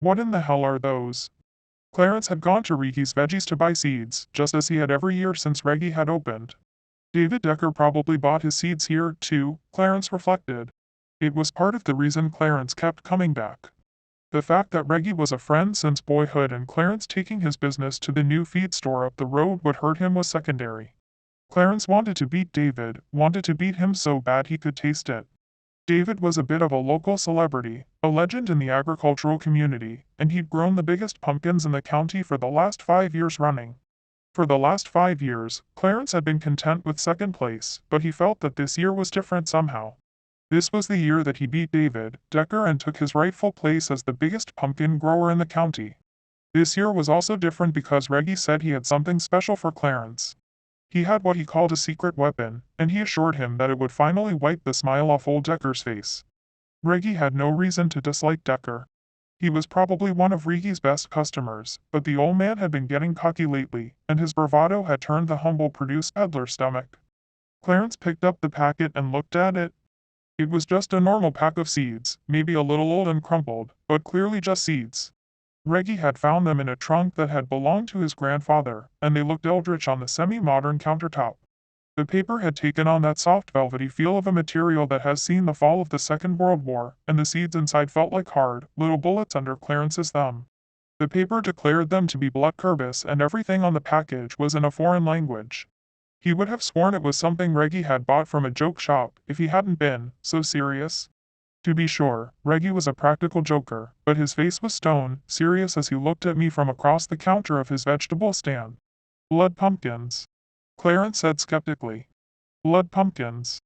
What in the hell are those? Clarence had gone to Reggie's Veggies to buy seeds, just as he had every year since Reggie had opened. David Decker probably bought his seeds here, too, Clarence reflected. It was part of the reason Clarence kept coming back. The fact that Reggie was a friend since boyhood and Clarence taking his business to the new feed store up the road would hurt him was secondary. Clarence wanted to beat David, wanted to beat him so bad he could taste it. David was a bit of a local celebrity, a legend in the agricultural community, and he'd grown the biggest pumpkins in the county for the last 5 years running. For the last 5 years, Clarence had been content with second place, but he felt that this year was different somehow. This was the year that he beat David Decker and took his rightful place as the biggest pumpkin grower in the county. This year was also different because Reggie said he had something special for Clarence. He had what he called a secret weapon, and he assured him that it would finally wipe the smile off old Decker's face. Reggie had no reason to dislike Decker. He was probably one of Reggie's best customers, but the old man had been getting cocky lately, and his bravado had turned the humble produce peddler's stomach. Clarence picked up the packet and looked at it. It was just a normal pack of seeds, maybe a little old and crumpled, but clearly just seeds. Reggie had found them in a trunk that had belonged to his grandfather, and they looked eldritch on the semi-modern countertop. The paper had taken on that soft velvety feel of a material that has seen the fall of the Second World War, and the seeds inside felt like hard, little bullets under Clarence's thumb. The paper declared them to be blood kerbis, and everything on the package was in a foreign language. He would have sworn it was something Reggie had bought from a joke shop if he hadn't been so serious. To be sure, Reggie was a practical joker, but his face was stone, serious as he looked at me from across the counter of his vegetable stand. Blood pumpkins, Clarence said skeptically. Blood pumpkins.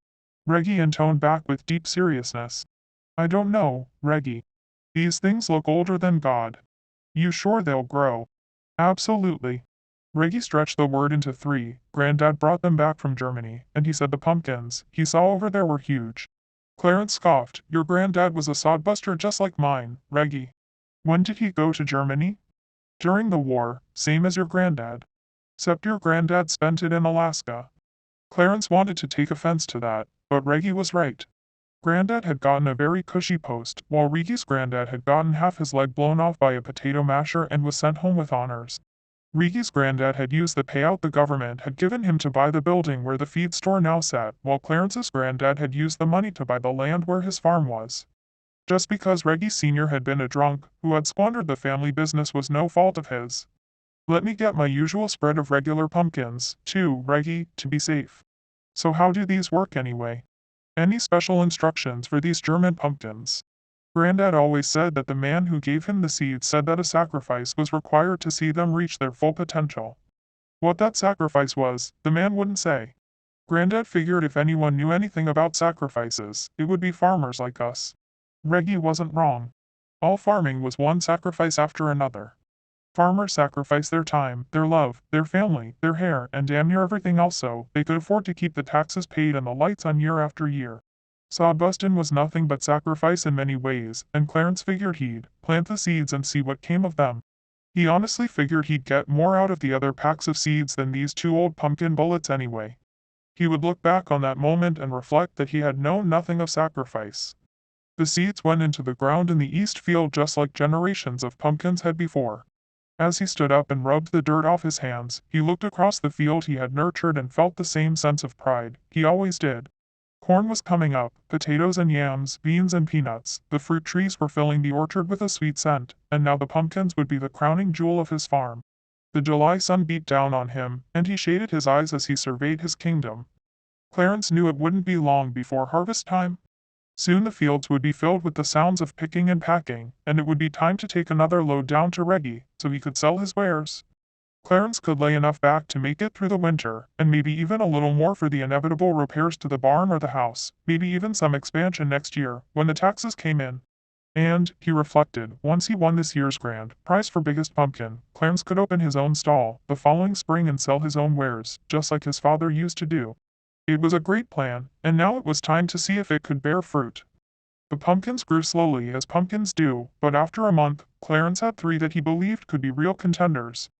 Reggie intoned back with deep seriousness. I don't know, Reggie. These things look older than God. You sure they'll grow? Absolutely. Reggie stretched the word into 3. Granddad brought them back from Germany, and he said the pumpkins he saw over there were huge. Clarence scoffed. Your granddad was a sodbuster just like mine, Reggie. When did he go to Germany? During the war, same as your granddad. Except your granddad spent it in Alaska. Clarence wanted to take offense to that, but Reggie was right. Granddad had gotten a very cushy post, while Reggie's granddad had gotten half his leg blown off by a potato masher and was sent home with honors. Reggie's granddad had used the payout the government had given him to buy the building where the feed store now sat, while Clarence's granddad had used the money to buy the land where his farm was. Just because Reggie Sr. had been a drunk, who had squandered the family business was no fault of his. Let me get my usual spread of regular pumpkins, too, Reggie, to be safe. So how do these work anyway? Any special instructions for these German pumpkins? Granddad always said that the man who gave him the seeds said that a sacrifice was required to see them reach their full potential. What that sacrifice was, the man wouldn't say. Granddad figured if anyone knew anything about sacrifices, it would be farmers like us. Reggie wasn't wrong. All farming was one sacrifice after another. Farmers sacrificed their time, their love, their family, their hair, and damn near everything else so they could afford to keep the taxes paid and the lights on year after year. Sawbustin' was nothing but sacrifice in many ways, and Clarence figured he'd plant the seeds and see what came of them. He honestly figured he'd get more out of the other packs of seeds than these 2 old pumpkin bullets anyway. He would look back on that moment and reflect that he had known nothing of sacrifice. The seeds went into the ground in the east field just like generations of pumpkins had before. As he stood up and rubbed the dirt off his hands, he looked across the field he had nurtured and felt the same sense of pride he always did. Corn was coming up, potatoes and yams, beans and peanuts, the fruit trees were filling the orchard with a sweet scent, and now the pumpkins would be the crowning jewel of his farm. The July sun beat down on him, and he shaded his eyes as he surveyed his kingdom. Clarence knew it wouldn't be long before harvest time. Soon the fields would be filled with the sounds of picking and packing, and it would be time to take another load down to Reggie, so he could sell his wares. Clarence could lay enough back to make it through the winter, and maybe even a little more for the inevitable repairs to the barn or the house, maybe even some expansion next year, when the taxes came in. And, he reflected, once he won this year's grand prize for biggest pumpkin, Clarence could open his own stall the following spring and sell his own wares, just like his father used to do. It was a great plan, and now it was time to see if it could bear fruit. The pumpkins grew slowly as pumpkins do, but after a month, Clarence had 3 that he believed could be real contenders.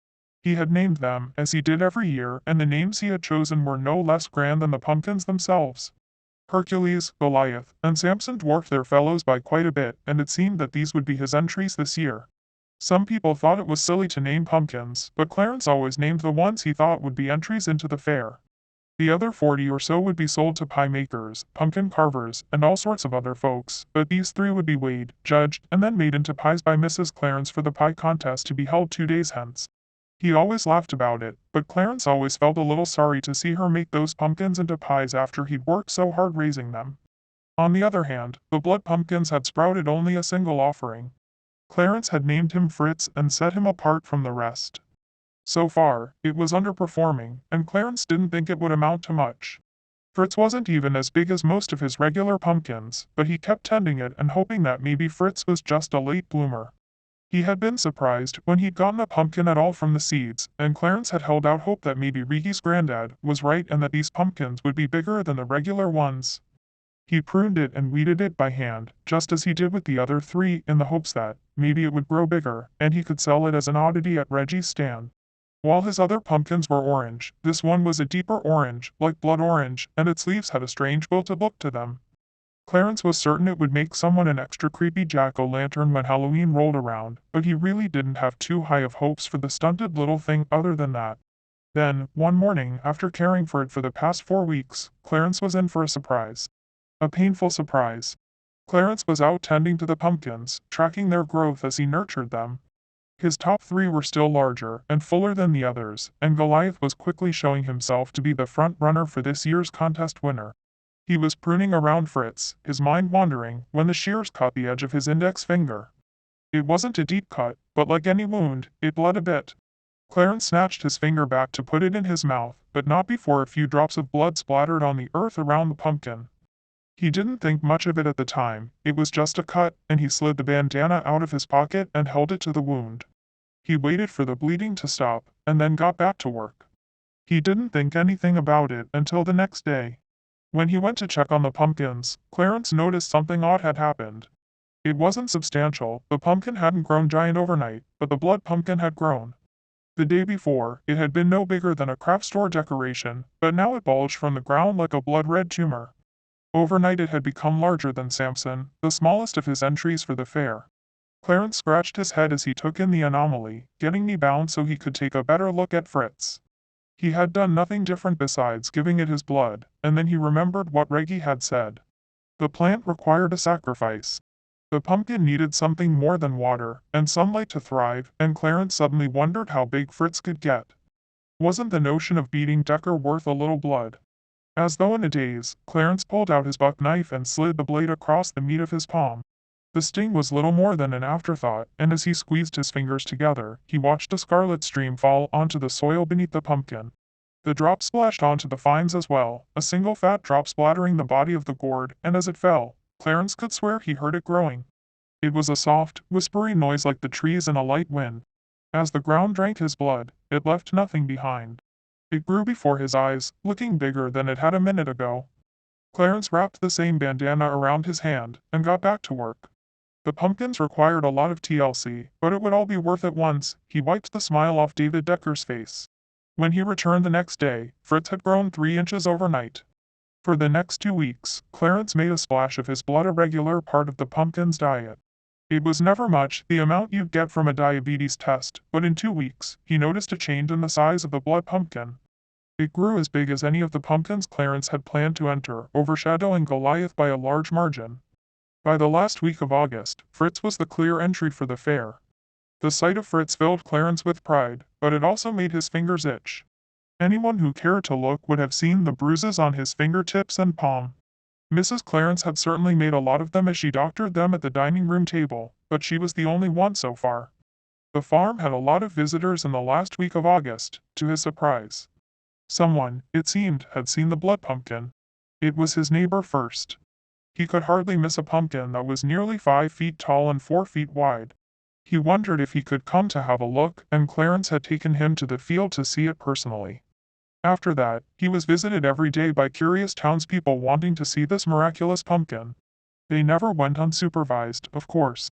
He had named them, as he did every year, and the names he had chosen were no less grand than the pumpkins themselves. Hercules, Goliath, and Samson dwarfed their fellows by quite a bit, and it seemed that these would be his entries this year. Some people thought it was silly to name pumpkins, but Clarence always named the ones he thought would be entries into the fair. The other 40 or so would be sold to pie makers, pumpkin carvers, and all sorts of other folks, but these 3 would be weighed, judged, and then made into pies by Mrs. Clarence for the pie contest to be held 2 days hence. He always laughed about it, but Clarence always felt a little sorry to see her make those pumpkins into pies after he'd worked so hard raising them. On the other hand, the blood pumpkins had sprouted only a single offering. Clarence had named him Fritz and set him apart from the rest. So far, it was underperforming, and Clarence didn't think it would amount to much. Fritz wasn't even as big as most of his regular pumpkins, but he kept tending it and hoping that maybe Fritz was just a late bloomer. He had been surprised when he'd gotten a pumpkin at all from the seeds, and Clarence had held out hope that maybe Riki's granddad was right and that these pumpkins would be bigger than the regular ones. He pruned it and weeded it by hand, just as he did with the other 3, in the hopes that maybe it would grow bigger, and he could sell it as an oddity at Reggie's stand. While his other pumpkins were orange, this one was a deeper orange, like blood orange, and its leaves had a strange wilted look to them. Clarence was certain it would make someone an extra creepy jack-o'-lantern when Halloween rolled around, but he really didn't have too high of hopes for the stunted little thing other than that. Then, one morning, after caring for it for the past 4 weeks, Clarence was in for a surprise. A painful surprise. Clarence was out tending to the pumpkins, tracking their growth as he nurtured them. His top 3 were still larger and fuller than the others, and Goliath was quickly showing himself to be the front runner for this year's contest winner. He was pruning around Fritz, his mind wandering, when the shears caught the edge of his index finger. It wasn't a deep cut, but like any wound, it bled a bit. Clarence snatched his finger back to put it in his mouth, but not before a few drops of blood splattered on the earth around the pumpkin. He didn't think much of it at the time, it was just a cut, and he slid the bandana out of his pocket and held it to the wound. He waited for the bleeding to stop, and then got back to work. He didn't think anything about it until the next day. When he went to check on the pumpkins, Clarence noticed something odd had happened. It wasn't substantial, the pumpkin hadn't grown giant overnight, but the blood pumpkin had grown. The day before, it had been no bigger than a craft store decoration, but now it bulged from the ground like a blood-red tumor. Overnight it had become larger than Samson, the smallest of his entries for the fair. Clarence scratched his head as he took in the anomaly, getting knee-bound so he could take a better look at Fritz. He had done nothing different besides giving it his blood, and then he remembered what Reggie had said. The plant required a sacrifice. The pumpkin needed something more than water and sunlight to thrive, and Clarence suddenly wondered how big Fritz could get. Wasn't the notion of beating Decker worth a little blood? As though in a daze, Clarence pulled out his buck knife and slid the blade across the meat of his palm. The sting was little more than an afterthought, and as he squeezed his fingers together, he watched a scarlet stream fall onto the soil beneath the pumpkin. The drop splashed onto the fines as well, a single fat drop splattering the body of the gourd, and as it fell, Clarence could swear he heard it growing. It was a soft, whispery noise like the trees in a light wind. As the ground drank his blood, it left nothing behind. It grew before his eyes, looking bigger than it had a minute ago. Clarence wrapped the same bandana around his hand, and got back to work. The pumpkins required a lot of TLC, but it would all be worth it once. He wiped the smile off David Decker's face. When he returned the next day, Fritz had grown 3 inches overnight. For the next 2 weeks, Clarence made a splash of his blood a regular part of the pumpkin's diet. It was never much, the amount you'd get from a diabetes test, but in 2 weeks, he noticed a change in the size of the blood pumpkin. It grew as big as any of the pumpkins Clarence had planned to enter, overshadowing Goliath by a large margin. By the last week of August, Fritz was the clear entry for the fair. The sight of Fritz filled Clarence with pride, but it also made his fingers itch. Anyone who cared to look would have seen the bruises on his fingertips and palm. Mrs. Clarence had certainly made a lot of them as she doctored them at the dining room table, but she was the only one so far. The farm had a lot of visitors in the last week of August, to his surprise. Someone, it seemed, had seen the blood pumpkin. It was his neighbor First. He could hardly miss a pumpkin that was nearly 5 feet tall and 4 feet wide. He wondered if he could come to have a look, and Clarence had taken him to the field to see it personally. After that, he was visited every day by curious townspeople wanting to see this miraculous pumpkin. They never went unsupervised, of course.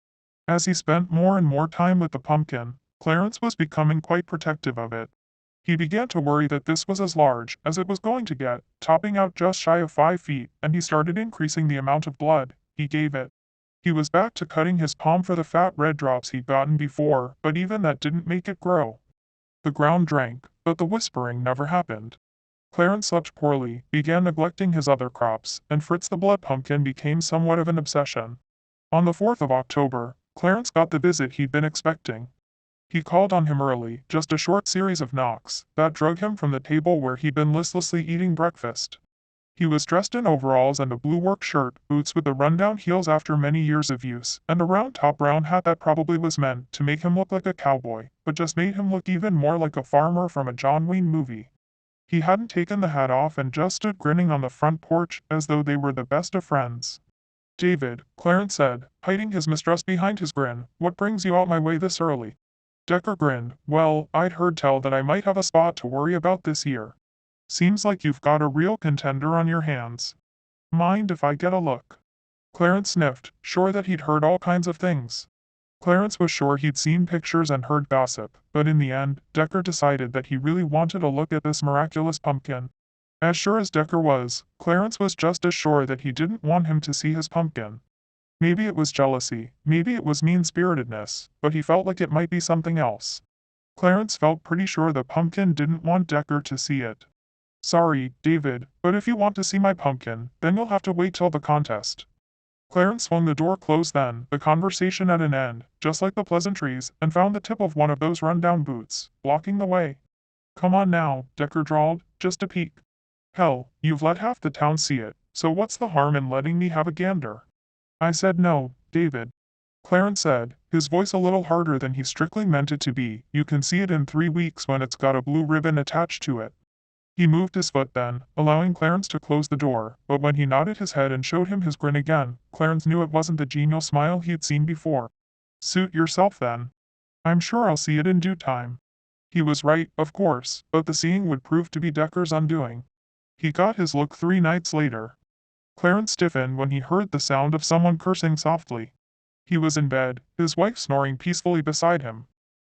As he spent more and more time with the pumpkin, Clarence was becoming quite protective of it. He began to worry that this was as large as it was going to get, topping out just shy of 5 feet, and he started increasing the amount of blood he gave it. He was back to cutting his palm for the fat red drops he'd gotten before, but even that didn't make it grow. The ground drank, but the whispering never happened. Clarence slept poorly, began neglecting his other crops, and Fritz the blood pumpkin became somewhat of an obsession. On the 4th of October, Clarence got the visit he'd been expecting. He called on him early, just a short series of knocks, that drug him from the table where he'd been listlessly eating breakfast. He was dressed in overalls and a blue work shirt, boots with the rundown heels after many years of use, and a round-top brown hat that probably was meant to make him look like a cowboy, but just made him look even more like a farmer from a John Wayne movie. He hadn't taken the hat off and just stood grinning on the front porch, as though they were the best of friends. "David," Clarence said, hiding his mistrust behind his grin, "what brings you out my way this early?" Decker grinned. "Well, I'd heard tell that I might have a spot to worry about this year. Seems like you've got a real contender on your hands. Mind if I get a look?" Clarence sniffed, sure that he'd heard all kinds of things. Clarence was sure he'd seen pictures and heard gossip, but in the end, Decker decided that he really wanted a look at this miraculous pumpkin. As sure as Decker was, Clarence was just as sure that he didn't want him to see his pumpkin. Maybe it was jealousy, maybe it was mean-spiritedness, but he felt like it might be something else. Clarence felt pretty sure the pumpkin didn't want Decker to see it. "Sorry, David, but if you want to see my pumpkin, then you'll have to wait till the contest." Clarence swung the door closed then, the conversation at an end, just like the pleasantries, and found the tip of one of those run-down boots, blocking the way. "Come on now," Decker drawled, "just a peek. Hell, you've let half the town see it, so what's the harm in letting me have a gander?" "I said no, David," Clarence said, his voice a little harder than he strictly meant it to be. "You can see it in 3 weeks when it's got a blue ribbon attached to it." He moved his foot then, allowing Clarence to close the door, but when he nodded his head and showed him his grin again, Clarence knew it wasn't the genial smile he'd seen before. "Suit yourself then. I'm sure I'll see it in due time." He was right, of course, but the seeing would prove to be Decker's undoing. He got his look 3 nights later. Clarence stiffened when he heard the sound of someone cursing softly. He was in bed, his wife snoring peacefully beside him.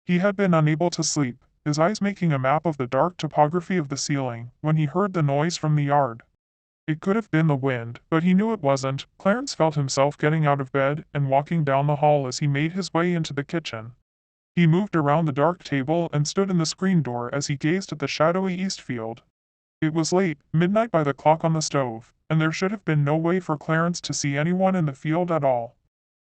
He had been unable to sleep, his eyes making a map of the dark topography of the ceiling, when he heard the noise from the yard. It could have been the wind, but he knew it wasn't. Clarence felt himself getting out of bed and walking down the hall as he made his way into the kitchen. He moved around the dark table and stood in the screen door as he gazed at the shadowy east field. It was late, midnight by the clock on the stove, and there should have been no way for Clarence to see anyone in the field at all.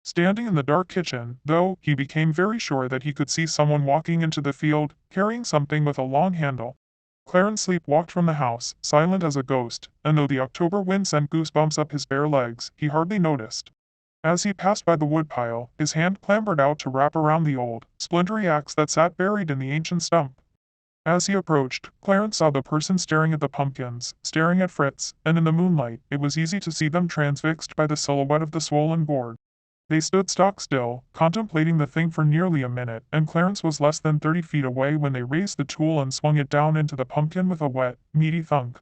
Standing in the dark kitchen, though, he became very sure that he could see someone walking into the field, carrying something with a long handle. Clarence sleepwalked from the house, silent as a ghost, and though the October wind sent goosebumps up his bare legs, he hardly noticed. As he passed by the woodpile, his hand clambered out to wrap around the old, splintery axe that sat buried in the ancient stump. As he approached, Clarence saw the person staring at the pumpkins, staring at Fritz, and in the moonlight, it was easy to see them transfixed by the silhouette of the swollen gourd. They stood stock still, contemplating the thing for nearly a minute, and Clarence was less than 30 feet away when they raised the tool and swung it down into the pumpkin with a wet, meaty thunk.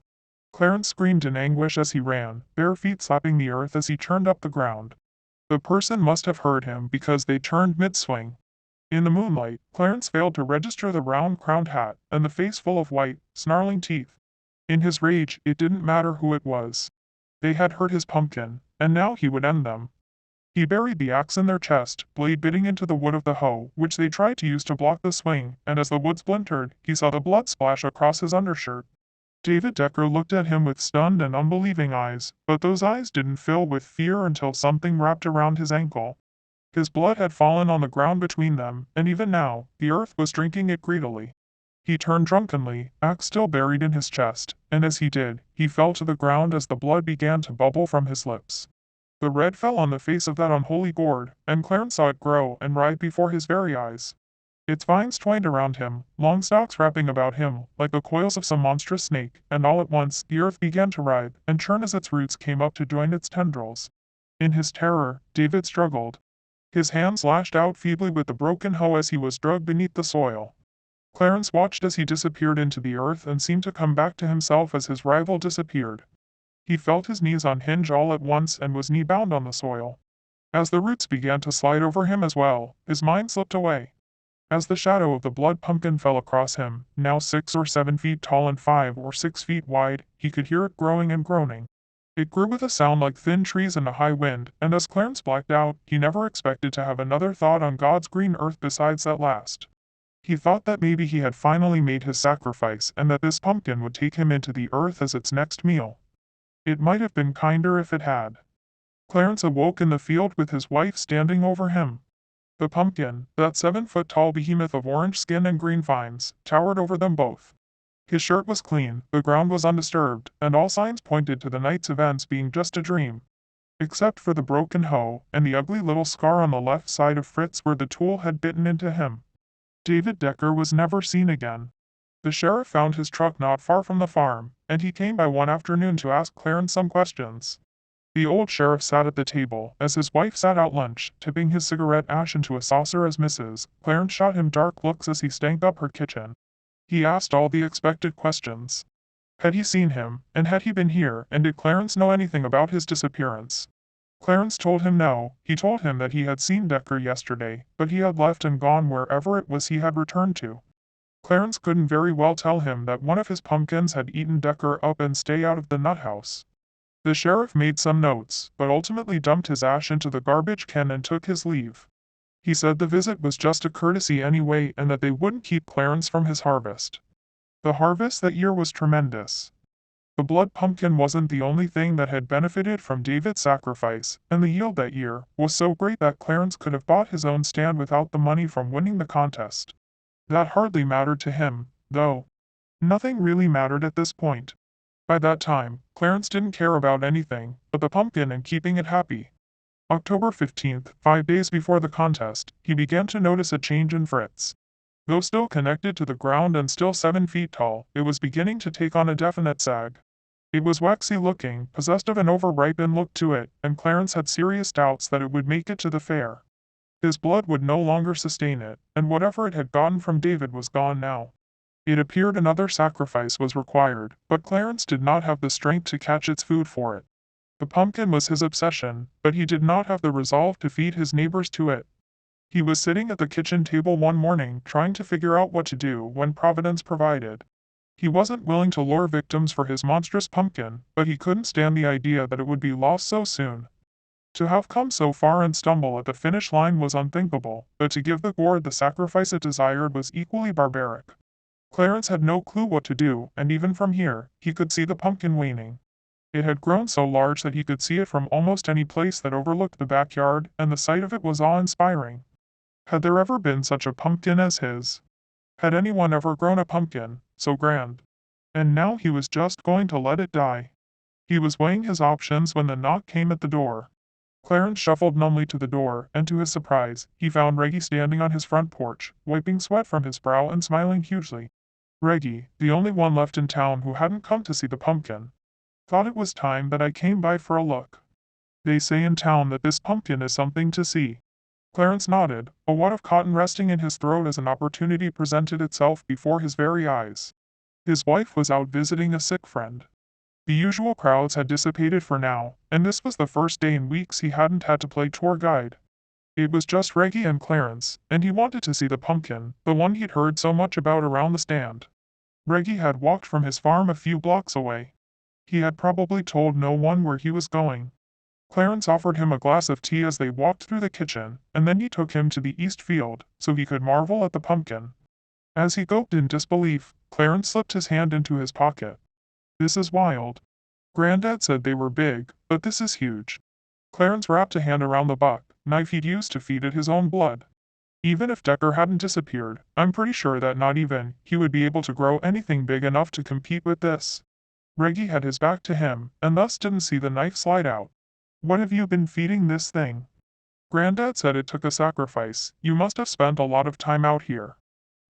Clarence screamed in anguish as he ran, bare feet slapping the earth as he turned up the ground. The person must have heard him because they turned mid-swing. In the moonlight, Clarence failed to register the round-crowned hat, and the face full of white, snarling teeth. In his rage, it didn't matter who it was. They had hurt his pumpkin, and now he would end them. He buried the axe in their chest, blade biting into the wood of the hoe, which they tried to use to block the swing, and as the wood splintered, he saw the blood splash across his undershirt. David Decker looked at him with stunned and unbelieving eyes, but those eyes didn't fill with fear until something wrapped around his ankle. His blood had fallen on the ground between them, and even now, the earth was drinking it greedily. He turned drunkenly, axe still buried in his chest, and as he did, he fell to the ground as the blood began to bubble from his lips. The red fell on the face of that unholy gourd, and Clarence saw it grow and writhe before his very eyes. Its vines twined around him, long stalks wrapping about him, like the coils of some monstrous snake, and all at once, the earth began to writhe and churn as its roots came up to join its tendrils. In his terror, David struggled. His hands lashed out feebly with the broken hoe as he was dragged beneath the soil. Clarence watched as he disappeared into the earth and seemed to come back to himself as his rival disappeared. He felt his knees unhinge all at once and was knee-bound on the soil. As the roots began to slide over him as well, his mind slipped away. As the shadow of the blood pumpkin fell across him, now 6 or 7 feet tall and 5 or 6 feet wide, he could hear it growing and groaning. It grew with a sound like thin trees in a high wind, and as Clarence blacked out, he never expected to have another thought on God's green earth besides that last. He thought that maybe he had finally made his sacrifice and that this pumpkin would take him into the earth as its next meal. It might have been kinder if it had. Clarence awoke in the field with his wife standing over him. The pumpkin, that 7-foot-tall behemoth of orange skin and green vines, towered over them both. His shirt was clean, the ground was undisturbed, and all signs pointed to the night's events being just a dream. Except for the broken hoe, and the ugly little scar on the left side of Fritz where the tool had bitten into him. David Decker was never seen again. The sheriff found his truck not far from the farm, and he came by one afternoon to ask Clarence some questions. The old sheriff sat at the table, as his wife sat out lunch, tipping his cigarette ash into a saucer as Mrs. Clarence shot him dark looks as he stank up her kitchen. He asked all the expected questions. Had he seen him, and had he been here, and did Clarence know anything about his disappearance? Clarence told him no. He told him that he had seen Decker yesterday, but he had left and gone wherever it was he had returned to. Clarence couldn't very well tell him that one of his pumpkins had eaten Decker up and stay out of the nut house. The sheriff made some notes, but ultimately dumped his ash into the garbage can and took his leave. He said the visit was just a courtesy anyway and that they wouldn't keep Clarence from his harvest. The harvest that year was tremendous. The blood pumpkin wasn't the only thing that had benefited from David's sacrifice, and the yield that year was so great that Clarence could have bought his own stand without the money from winning the contest. That hardly mattered to him, though. Nothing really mattered at this point. By that time, Clarence didn't care about anything but the pumpkin and keeping it happy. October 15th, 5 days before the contest, he began to notice a change in Fritz. Though still connected to the ground and still 7 feet tall, it was beginning to take on a definite sag. It was waxy looking, possessed of an over-ripened look to it, and Clarence had serious doubts that it would make it to the fair. His blood would no longer sustain it, and whatever it had gotten from David was gone now. It appeared another sacrifice was required, but Clarence did not have the strength to catch its food for it. The pumpkin was his obsession, but he did not have the resolve to feed his neighbors to it. He was sitting at the kitchen table one morning trying to figure out what to do when Providence provided. He wasn't willing to lure victims for his monstrous pumpkin, but he couldn't stand the idea that it would be lost so soon. To have come so far and stumble at the finish line was unthinkable, but to give the gourd the sacrifice it desired was equally barbaric. Clarence had no clue what to do, and even from here, he could see the pumpkin waning. It had grown so large that he could see it from almost any place that overlooked the backyard, and the sight of it was awe-inspiring. Had there ever been such a pumpkin as his? Had anyone ever grown a pumpkin so grand? And now he was just going to let it die. He was weighing his options when the knock came at the door. Clarence shuffled numbly to the door, and to his surprise, he found Reggie standing on his front porch, wiping sweat from his brow and smiling hugely. Reggie, the only one left in town who hadn't come to see the pumpkin. Thought it was time that I came by for a look. They say in town that this pumpkin is something to see. Clarence nodded, a wad of cotton resting in his throat as an opportunity presented itself before his very eyes. His wife was out visiting a sick friend. The usual crowds had dissipated for now, and this was the first day in weeks he hadn't had to play tour guide. It was just Reggie and Clarence, and he wanted to see the pumpkin, the one he'd heard so much about around the stand. Reggie had walked from his farm a few blocks away. He had probably told no one where he was going. Clarence offered him a glass of tea as they walked through the kitchen, and then he took him to the east field, so he could marvel at the pumpkin. As he gulped in disbelief, Clarence slipped his hand into his pocket. This is wild. Granddad said they were big, but this is huge. Clarence wrapped a hand around the buck knife he'd used to feed it his own blood. Even if Decker hadn't disappeared, I'm pretty sure that not even he would be able to grow anything big enough to compete with this. Reggie had his back to him, and thus didn't see the knife slide out. What have you been feeding this thing? Granddad said it took a sacrifice. You must have spent a lot of time out here.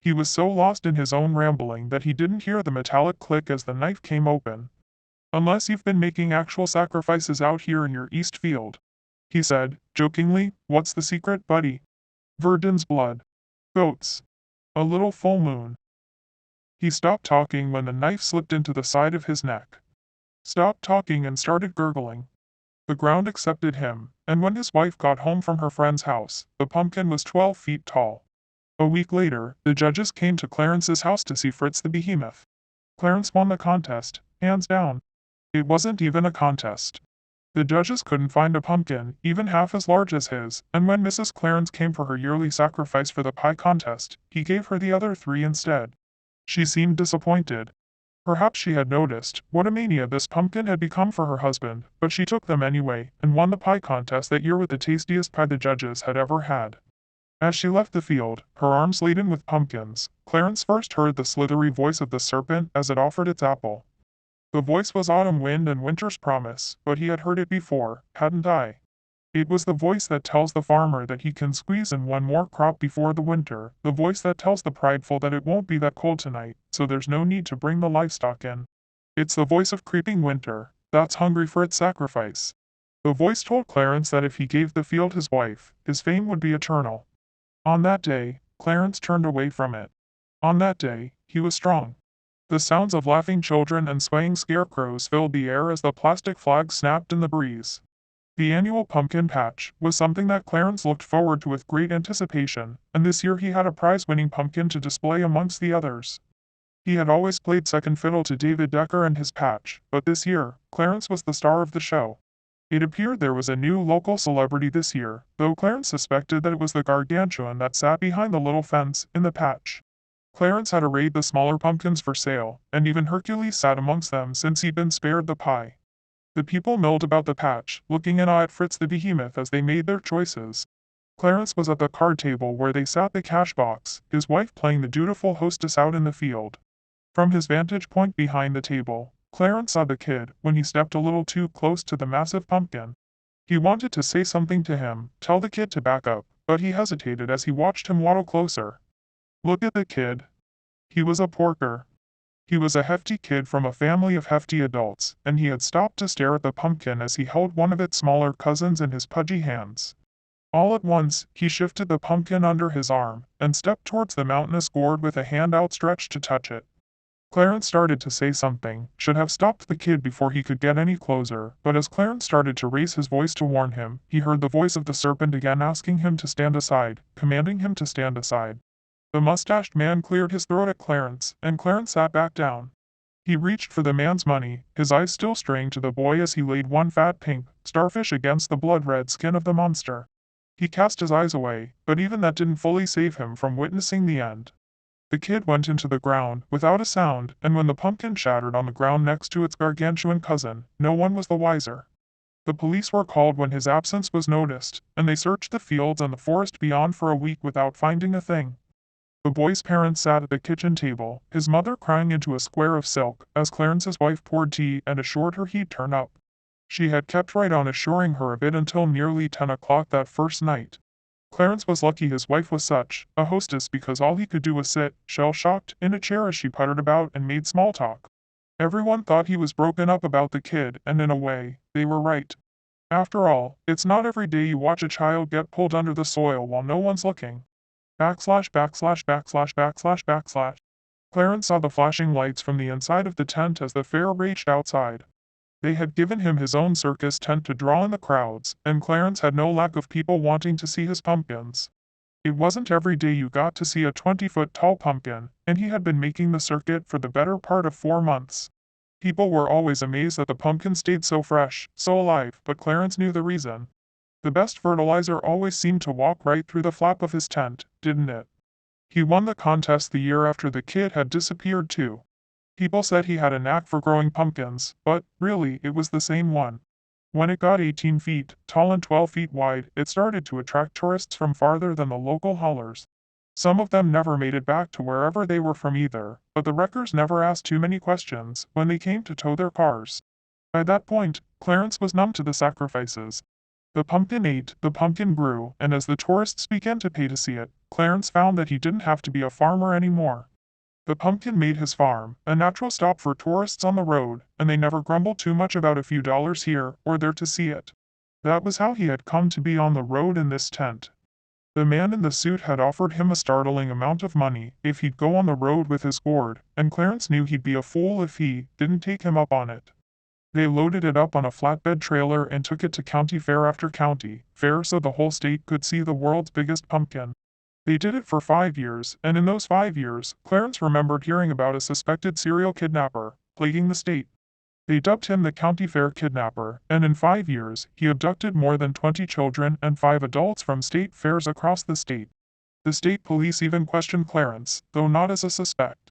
He was so lost in his own rambling that he didn't hear the metallic click as the knife came open. Unless you've been making actual sacrifices out here in your east field, he said, jokingly. What's the secret, buddy? Virgin's blood. Goats. A little full moon. He stopped talking when the knife slipped into the side of his neck. Stopped talking and started gurgling. The ground accepted him, and when his wife got home from her friend's house, the pumpkin was 12 feet tall. A week later, the judges came to Clarence's house to see Fritz the behemoth. Clarence won the contest, hands down. It wasn't even a contest. The judges couldn't find a pumpkin, even half as large as his, and when Mrs. Clarence came for her yearly sacrifice for the pie contest, he gave her the other three instead. She seemed disappointed. Perhaps she had noticed what a mania this pumpkin had become for her husband, but she took them anyway, and won the pie contest that year with the tastiest pie the judges had ever had. As she left the field, her arms laden with pumpkins, Clarence first heard the slithery voice of the serpent as it offered its apple. The voice was autumn wind and winter's promise, but he had heard it before, hadn't I? It was the voice that tells the farmer that he can squeeze in one more crop before the winter, the voice that tells the prideful that it won't be that cold tonight, so there's no need to bring the livestock in. It's the voice of creeping winter, that's hungry for its sacrifice. The voice told Clarence that if he gave the field his wife, his fame would be eternal. On that day, Clarence turned away from it. On that day, he was strong. The sounds of laughing children and swaying scarecrows filled the air as the plastic flag snapped in the breeze. The annual pumpkin patch was something that Clarence looked forward to with great anticipation, and this year he had a prize-winning pumpkin to display amongst the others. He had always played second fiddle to David Decker and his patch, but this year, Clarence was the star of the show. It appeared there was a new local celebrity this year, though Clarence suspected that it was the gargantuan that sat behind the little fence in the patch. Clarence had arrayed the smaller pumpkins for sale, and even Hercules sat amongst them since he'd been spared the pie. The people milled about the patch, looking in awe at Fritz the behemoth as they made their choices. Clarence was at the card table where they sat the cash box, his wife playing the dutiful hostess out in the field. From his vantage point behind the table, Clarence saw the kid when he stepped a little too close to the massive pumpkin. He wanted to say something to him, tell the kid to back up, but he hesitated as he watched him waddle closer. Look at the kid. He was a porker. He was a hefty kid from a family of hefty adults, and he had stopped to stare at the pumpkin as he held one of its smaller cousins in his pudgy hands. All at once, he shifted the pumpkin under his arm, and stepped towards the mountainous gourd with a hand outstretched to touch it. Clarence started to say something, should have stopped the kid before he could get any closer, but as Clarence started to raise his voice to warn him, he heard the voice of the serpent again asking him to stand aside, commanding him to stand aside. The mustached man cleared his throat at Clarence, and Clarence sat back down. He reached for the man's money, his eyes still straying to the boy as he laid one fat pink starfish against the blood-red skin of the monster. He cast his eyes away, but even that didn't fully save him from witnessing the end. The kid went into the ground, without a sound, and when the pumpkin shattered on the ground next to its gargantuan cousin, no one was the wiser. The police were called when his absence was noticed, and they searched the fields and the forest beyond for a week without finding a thing. The boy's parents sat at the kitchen table, his mother crying into a square of silk, as Clarence's wife poured tea and assured her he'd turn up. She had kept right on assuring her of it until nearly 10 o'clock that first night. Clarence was lucky his wife was such a hostess because all he could do was sit, shell-shocked, in a chair as she puttered about and made small talk. Everyone thought he was broken up about the kid, and in a way, they were right. After all, it's not every day you watch a child get pulled under the soil while no one's looking. Backslash backslash backslash backslash backslash. Clarence saw the flashing lights from the inside of the tent as the fair raged outside. They had given him his own circus tent to draw in the crowds, and Clarence had no lack of people wanting to see his pumpkins. It wasn't every day you got to see a 20-foot-tall pumpkin, and he had been making the circuit for the better part of 4 months. People were always amazed that the pumpkin stayed so fresh, so alive, but Clarence knew the reason. The best fertilizer always seemed to walk right through the flap of his tent, didn't it? He won the contest the year after the kid had disappeared too. People said he had a knack for growing pumpkins, but, really, it was the same one. When it got 18 feet tall and 12 feet wide, it started to attract tourists from farther than the local haulers. Some of them never made it back to wherever they were from either, but the wreckers never asked too many questions when they came to tow their cars. By that point, Clarence was numb to the sacrifices. The pumpkin ate, the pumpkin grew, and as the tourists began to pay to see it, Clarence found that he didn't have to be a farmer anymore. The pumpkin made his farm a natural stop for tourists on the road, and they never grumbled too much about a few dollars here or there to see it. That was how he had come to be on the road in this tent. The man in the suit had offered him a startling amount of money if he'd go on the road with his gourd, and Clarence knew he'd be a fool if he didn't take him up on it. They loaded it up on a flatbed trailer and took it to county fair after county fair so the whole state could see the world's biggest pumpkin. They did it for 5 years, and in those 5 years, Clarence remembered hearing about a suspected serial kidnapper plaguing the state. They dubbed him the county fair kidnapper, and in 5 years, he abducted more than 20 children and 5 adults from state fairs across the state. The state police even questioned Clarence, though not as a suspect.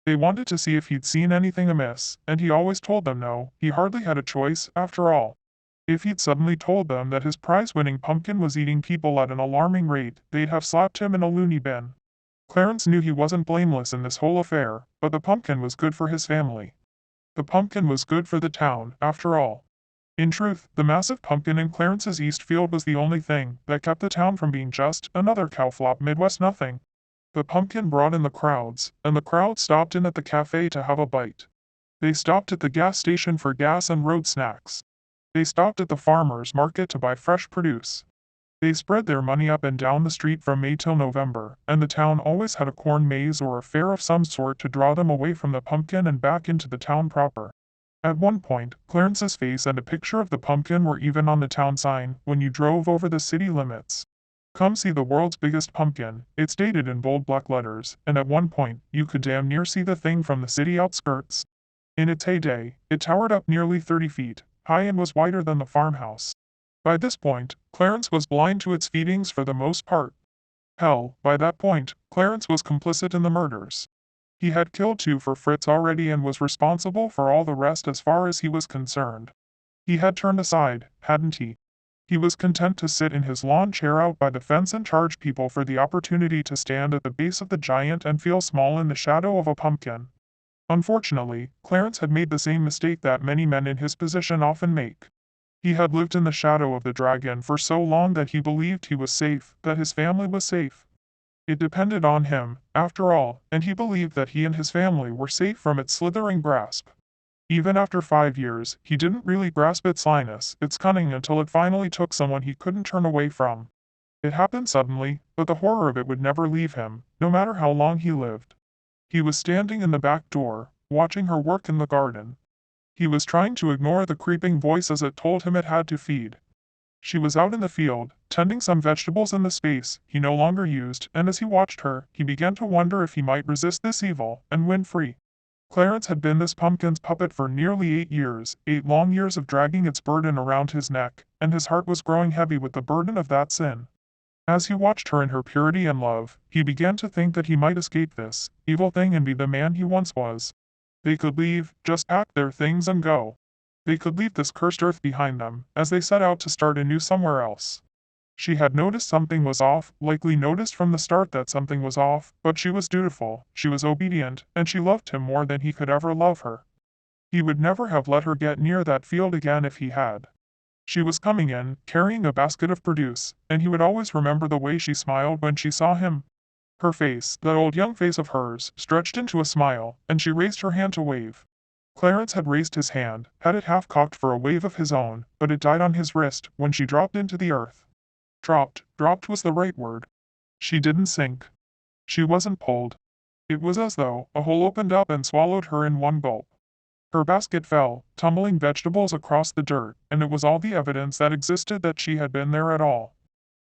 They wanted to see if he'd seen anything amiss, and he always told them no, he hardly had a choice, after all. If he'd suddenly told them that his prize-winning pumpkin was eating people at an alarming rate, they'd have slapped him in a loony bin. Clarence knew he wasn't blameless in this whole affair, but the pumpkin was good for his family. The pumpkin was good for the town, after all. In truth, the massive pumpkin in Clarence's east field was the only thing that kept the town from being just another cowflop Midwest nothing. The pumpkin brought in the crowds, and the crowd stopped in at the cafe to have a bite. They stopped at the gas station for gas and road snacks. They stopped at the farmer's market to buy fresh produce. They spread their money up and down the street from May till November, and the town always had a corn maze or a fair of some sort to draw them away from the pumpkin and back into the town proper. At one point, Clarence's face and a picture of the pumpkin were even on the town sign when you drove over the city limits. Come see the world's biggest pumpkin, it's stated in bold black letters, and at one point, you could damn near see the thing from the city outskirts. In its heyday, it towered up nearly 30 feet high and was wider than the farmhouse. By this point, Clarence was blind to its feedings for the most part. Hell, by that point, Clarence was complicit in the murders. He had killed 2 for Fritz already and was responsible for all the rest as far as he was concerned. He had turned aside, hadn't he? He was content to sit in his lawn chair out by the fence and charge people for the opportunity to stand at the base of the giant and feel small in the shadow of a pumpkin. Unfortunately, Clarence had made the same mistake that many men in his position often make. He had lived in the shadow of the dragon for so long that he believed he was safe, that his family was safe. It depended on him, after all, and he believed that he and his family were safe from its slithering grasp. Even after 5 years, he didn't really grasp its slyness, its cunning until it finally took someone he couldn't turn away from. It happened suddenly, but the horror of it would never leave him, no matter how long he lived. He was standing in the back door, watching her work in the garden. He was trying to ignore the creeping voice as it told him it had to feed. She was out in the field, tending some vegetables in the space he no longer used, and as he watched her, he began to wonder if he might resist this evil and win free. Clarence had been this pumpkin's puppet for nearly 8 years, 8 long years of dragging its burden around his neck, and his heart was growing heavy with the burden of that sin. As he watched her in her purity and love, he began to think that he might escape this evil thing and be the man he once was. They could leave, just pack their things and go. They could leave this cursed earth behind them, as they set out to start anew somewhere else. She had noticed something was off, likely noticed from the start that something was off, but she was dutiful, she was obedient, and she loved him more than he could ever love her. He would never have let her get near that field again if he had. She was coming in, carrying a basket of produce, and he would always remember the way she smiled when she saw him. Her face, that old young face of hers, stretched into a smile, and she raised her hand to wave. Clarence had raised his hand, had it half-cocked for a wave of his own, but it died on his wrist when she dropped into the earth. Dropped was the right word. She didn't sink. She wasn't pulled. It was as though a hole opened up and swallowed her in one gulp. Her basket fell, tumbling vegetables across the dirt, and it was all the evidence that existed that she had been there at all.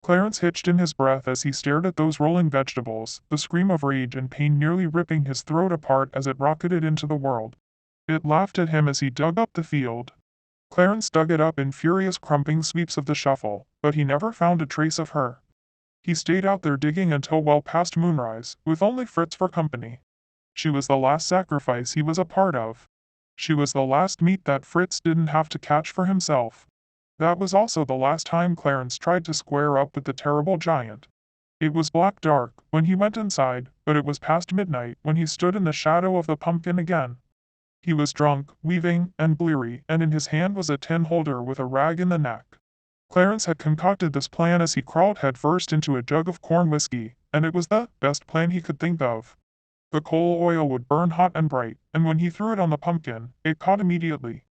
Clarence hitched in his breath as he stared at those rolling vegetables, the scream of rage and pain nearly ripping his throat apart as it rocketed into the world. It laughed at him as he dug up the field. Clarence dug it up in furious crumping sweeps of the shovel, but he never found a trace of her. He stayed out there digging until well past moonrise, with only Fritz for company. She was the last sacrifice he was a part of. She was the last meat that Fritz didn't have to catch for himself. That was also the last time Clarence tried to square up with the terrible giant. It was black dark when he went inside, but it was past midnight when he stood in the shadow of the pumpkin again. He was drunk, weaving, and bleary, and in his hand was a tin holder with a rag in the neck. Clarence had concocted this plan as he crawled headfirst into a jug of corn whiskey, and it was the best plan he could think of. The coal oil would burn hot and bright, and when he threw it on the pumpkin, it caught immediately.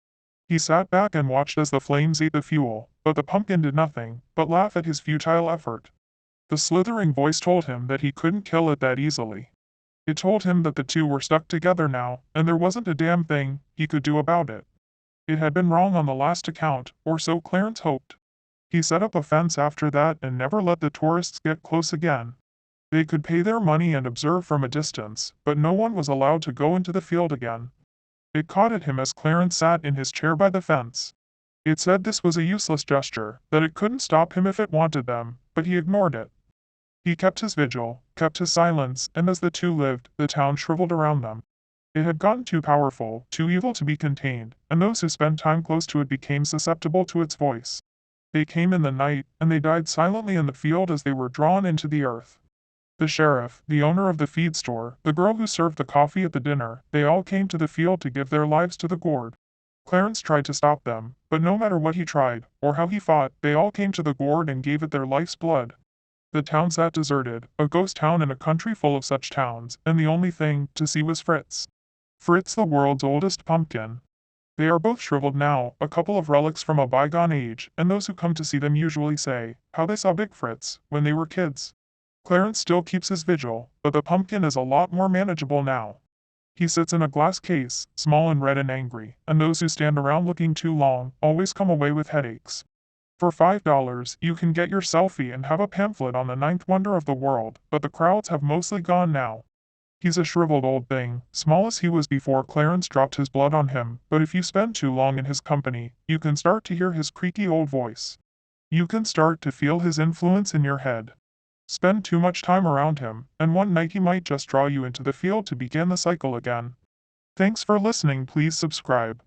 He sat back and watched as the flames ate the fuel, but the pumpkin did nothing but laugh at his futile effort. The slithering voice told him that he couldn't kill it that easily. It told him that the two were stuck together now, and there wasn't a damn thing he could do about it. It had been wrong on the last account, or so Clarence hoped. He set up a fence after that and never let the tourists get close again. They could pay their money and observe from a distance, but no one was allowed to go into the field again. It caught at him as Clarence sat in his chair by the fence. It said this was a useless gesture, that it couldn't stop him if it wanted them, but he ignored it. He kept his vigil, kept his silence, and as the two lived, the town shriveled around them. It had gotten too powerful, too evil to be contained, and those who spent time close to it became susceptible to its voice. They came in the night, and they died silently in the field as they were drawn into the earth. The sheriff, the owner of the feed store, the girl who served the coffee at the dinner, they all came to the field to give their lives to the gourd. Clarence tried to stop them, but no matter what he tried, or how he fought, they all came to the gourd and gave it their life's blood. The town sat deserted, a ghost town in a country full of such towns, and the only thing to see was Fritz. Fritz, the world's oldest pumpkin. They are both shriveled now, a couple of relics from a bygone age, and those who come to see them usually say, how they saw Big Fritz, when they were kids. Clarence still keeps his vigil, but the pumpkin is a lot more manageable now. He sits in a glass case, small and red and angry, and those who stand around looking too long always come away with headaches. For $5, you can get your selfie and have a pamphlet on the ninth wonder of the world, but the crowds have mostly gone now. He's a shriveled old thing, small as he was before Clarence dropped his blood on him, but if you spend too long in his company, you can start to hear his creaky old voice. You can start to feel his influence in your head. Spend too much time around him, and one night he might just draw you into the field to begin the cycle again. Thanks for listening. Please subscribe.